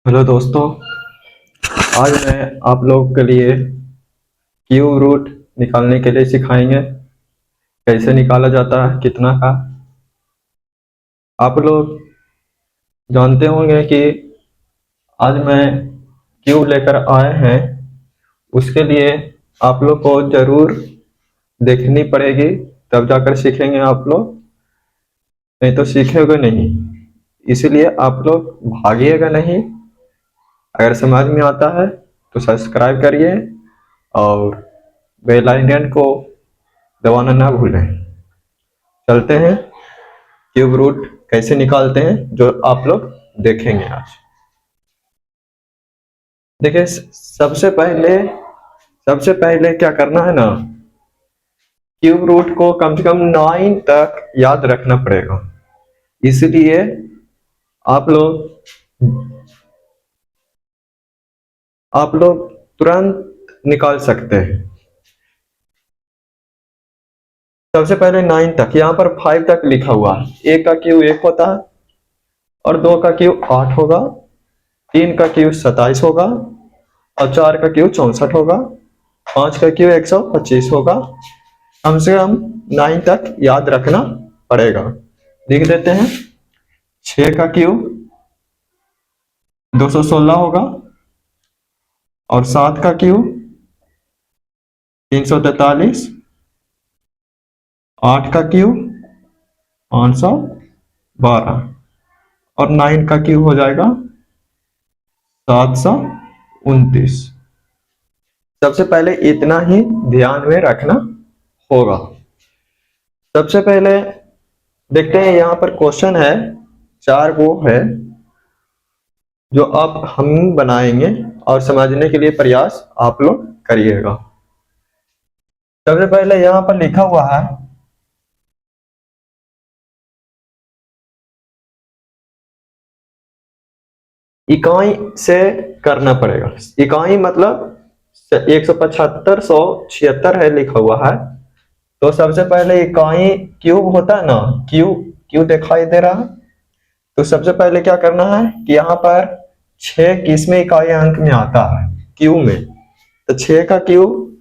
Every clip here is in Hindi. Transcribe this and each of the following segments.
हेलो दोस्तों। आज मैं आप लोगों के लिए क्यूब रूट निकालने के लिए सिखाएंगे। कैसे निकाला जाता है, कितना का। आप लोग जानते होंगे कि आज मैं क्यूब लेकर आए हैं। उसके लिए आप लोग को ज़रूर देखनी पड़ेगी, तब जाकर सीखेंगे आप लोग, नहीं तो सीखेंगे नहीं। इसलिए आप लोग भागिएगा नहीं। अगर समझ में आता है तो सब्सक्राइब करिए और बेल आइकन को दबाना ना भूलें। चलते हैं, क्यूब रूट कैसे निकालते हैं जो आप लोग देखेंगे आज। देखिए, सबसे पहले क्या करना है ना, क्यूब रूट को कम से कम 9 तक याद रखना पड़ेगा। इसलिए आप लोग तुरंत निकाल सकते हैं। सबसे पहले 9 तक, यहाँ पर 5 तक लिखा हुआ है। एक का क्यूब 1 होता है और 2 का क्यूब 8 होगा, 3 का क्यूब 27 होगा और 4 का क्यूब 64 होगा, 5 का क्यूब 125 होगा। कम से कम 9 तक याद रखना पड़ेगा। लिख देते हैं। 6 का क्यूब 216 होगा और 7 का क्यूब 343, 8 का क्यूब 512 और 9 का क्यूब हो जाएगा 729। सबसे पहले इतना ही ध्यान में रखना होगा। सबसे पहले देखते हैं, यहाँ पर क्वेश्चन है 4 वो है जो आप हम बनाएंगे और समझने के लिए प्रयास आप लोग करिएगा। सबसे पहले यहाँ पर लिखा हुआ है इकाई से करना पड़ेगा। इकाई मतलब 175, 100, 76 है लिखा हुआ है। तो सबसे पहले इकाई क्यूब होता है ना, क्यूब दिखाई दे रहा है। तो सबसे पहले क्या करना है कि यहाँ पर 6 किसमें इकाई अंक में आता है, क्यूब में। तो 6 का क्यूब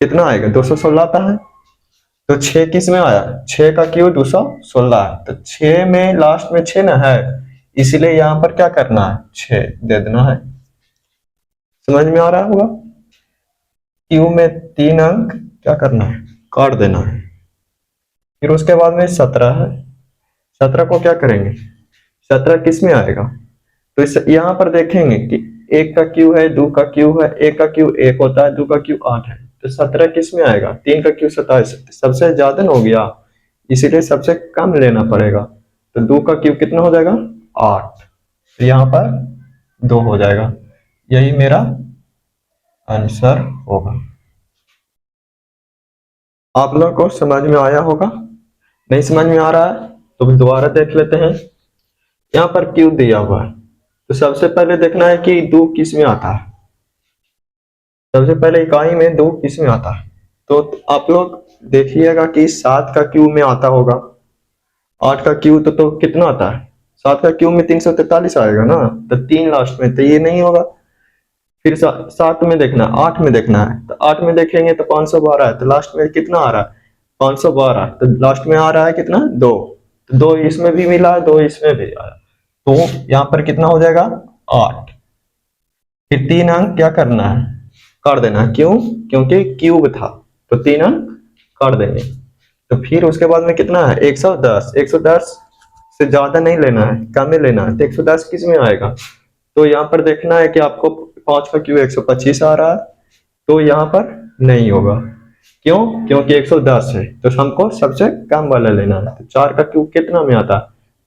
कितना आएगा, 216 आता है। तो 6 किस में आया, 6 का क्यूब 216 है। तो 6 में लास्ट में 6 ना है, इसीलिए यहाँ पर क्या करना है, 6 दे देना है। समझ में आ रहा होगा। क्यूब में 3 अंक क्या करना है, काट देना है। फिर उसके बाद में 17 है। 17 को क्या करेंगे, 17 किस में आएगा। तो इस यहाँ पर देखेंगे कि 1 का क्यूब है, 2 का क्यूब है, 1 का क्यूब 1 होता है, 2 का क्यूब 8 है। तो 17 किस में आएगा, 3 का क्यूब 27, सबसे ज्यादा हो गया, इसीलिए सबसे कम लेना पड़ेगा। तो 2 का क्यूब कितना हो जाएगा, 8। तो यहाँ पर 2 हो जाएगा। यही मेरा आंसर होगा। आप लोग को समझ में आया होगा। नहीं समझ में आ रहा है तो दोबारा देख लेते हैं। यहाँ पर क्यूब दिया हुआ है, तो सबसे पहले देखना है कि 2 किस में आता है। सबसे पहले इकाई में 2 किस में आता है। तो आप लोग देखिएगा कि 7 का क्यूब में आता होगा। 8 का क्यूब तो कितना आता है, 7 का क्यूब में 343 आएगा ना, तो 3 लास्ट में, तो ये नहीं होगा। फिर 7 में देखना, 8 में देखना है। तो 8 में देखेंगे तो 512 है, तो लास्ट में कितना आ रहा है, 512। तो लास्ट में आ रहा है कितना, 2। तो 2 इसमें भी मिला है, 2 इसमें भी आया, तो यहाँ पर कितना हो जाएगा, 8। फिर 3 अंक क्या करना है, काट देना है। क्यों, क्योंकि क्यूब था तो 3 अंक काट देंगे। तो फिर उसके बाद में कितना है, 110। 110 से ज्यादा नहीं लेना है, कम ही लेना है। तो 110 किस में आएगा, तो यहाँ पर देखना है कि आपको 5 का क्यूब 125 आ रहा है, तो यहाँ पर नहीं होगा। क्यों, क्योंकि 110 है, तो हमको सबसे कम वाला लेना है। तो 4 का क्यूब कितना में आता है,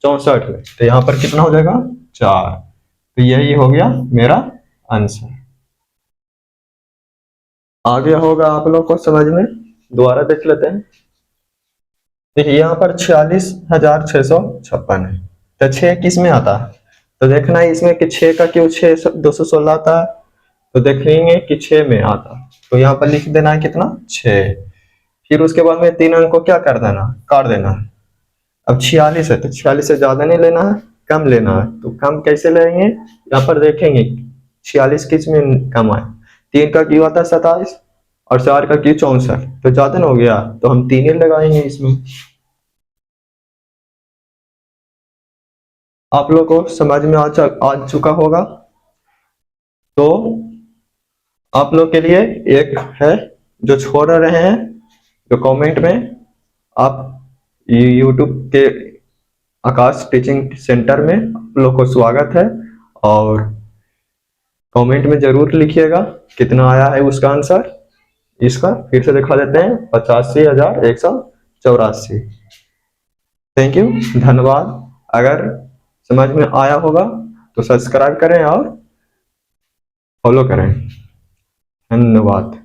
64 में, तो यहाँ पर कितना हो जाएगा, 4। तो यही हो गया मेरा आंसर। आ गया होगा आप लोग को समझ में। दोबारा देख लेते हैं। देखिए यहाँ पर 46,656 है। तो 6 किस में आता है, तो देखना है इसमें कि 6 का क्यूब 6 216 आता है, तो देखेंगे कि 6 में आता है, तो यहाँ पर लिख देना है कितना, 6। फिर उसके बाद में 3 अंक को क्या कर देना, काट देना है। अब 46 है, तो 46 से ज्यादा नहीं लेना है, कम लेना है, तो कम कैसे लेंगे? यहाँ पर देखेंगे 46 किस में कम आए। 3 का क्यों आता है 27 और 4 का क्यों 64, तो ज्यादा ना हो गया, तो हम 3 ही लगाएंगे इसमें। आप लोग को समझ में आ चुका होगा। तो आप लोग के लिए एक है जो छोड़ रहे हैं, जो कमेंट में आप यूट्यूब के आकाश टीचिंग सेंटर में आप लोग को स्वागत है, और कमेंट में जरूर लिखिएगा कितना आया है उसका आंसर। इसका फिर से दिखा देते हैं, 85,184। थैंक यू, धन्यवाद। अगर समझ में आया होगा तो सब्सक्राइब करें और फॉलो करें। धन्यवाद।